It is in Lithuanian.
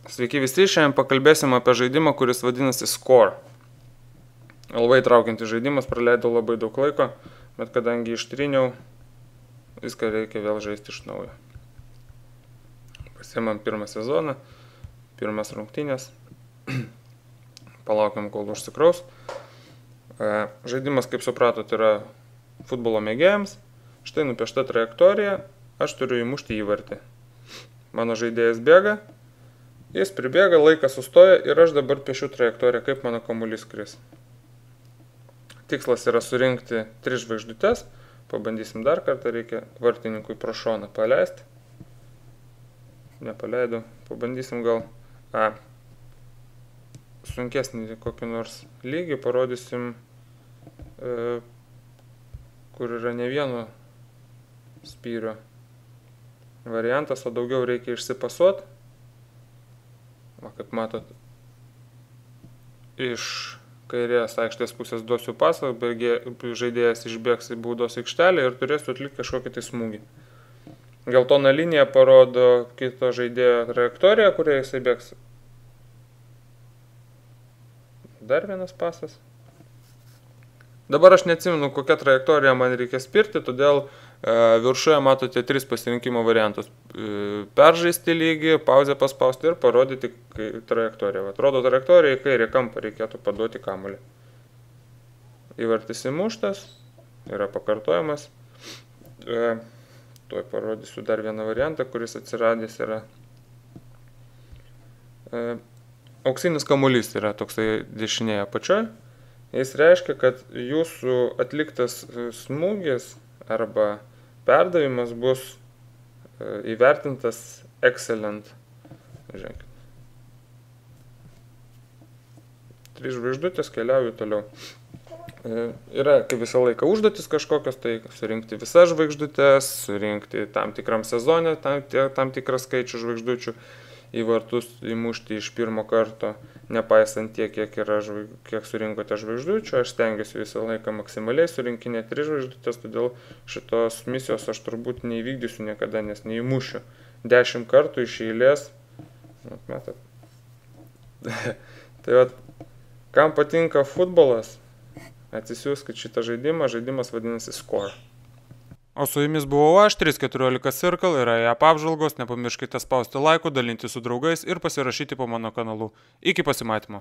Sveiki visi, šiandien pakalbėsim apie žaidimą, kuris vadinasi Score. Labai traukiantis žaidimas, praleidau labai daug laiko, bet kadangi ištryniau, viską reikia vėl žaisti iš naujo. Pasiimam pirmą sezoną, pirmas rungtynės, palaukiam, kol užsikraus. Žaidimas, kaip supratot, yra futbolo mėgėjams. Štai nupiešta trajektorija, aš turiu įmušti įvartį. Mano žaidėjas bėga, jis pribėga, laikas sustoja ir aš dabar piešiu trajektoriją, kaip mano kamuolys kris. Tikslas yra surinkti 3 žvaigždutes, pabandysim dar kartą, reikia vartininkui pro šoną paleisti. Nepaleidau, pabandysim gal sunkesnį kokį nors lygį, parodysim, kur yra ne vieno spyrio variantas, o daugiau reikia išsipasuoti. Kaip matot, iš kairės aikštės pusės duosiu pasą, žaidėjas išbėgs į baudos aikštelę ir turėsiu atlikti kažkokį tai smūgį. Geltona linija parodo kito žaidėjo trajektoriją, kurioje jisai bėgs. Dar vienas pasas. Dabar aš neatsimenu, kokią trajektoriją man reikia spirti, todėl viršuje matote 3 pasirinkimo variantus. Peržaisti lygį, pauzę paspausti ir parodyti trajektoriją. Atrodo trajektoriją į kairę kampą reikėtų paduoti kamuolį. Įvartis įmuštas, yra pakartojimas. Tuoj parodysiu dar vieną variantą, kuris atsiradęs yra. Auksinis kamuolys yra toksai dešinėje apačioje. Jis reiškia, kad jūsų atliktas smūgis arba perdavimas bus įvertintas excellent. Žiūrėkit. 3 žvaigždutės, keliauju toliau. Yra kaip visą laiką užduotis kažkokios, tai surinkti visas žvaigždutės, surinkti tam tikram sezone tam tikrą skaičių žvaigždučių, į vartus įmušti iš pirmo karto, nepaisant tiek, kiek surinkote žvaigždučių. Aš stengiuosi visą laiką maksimaliai surinkinėti 3 žvaigždutės, todėl šitos misijos aš turbūt neįvykdysiu niekada, nes neįmušiu 10 kartų iš eilės. Matot. Tai vat, kam patinka futbolas, atsisiųskit šitą žaidimą, žaidimas vadinasi Score. O su jumis buvau aš, 314 Circle, yra JAP apžvalgos, nepamirškite spausti laikų, dalinti su draugais ir pasirašyti po mano kanalu. Iki pasimatymo.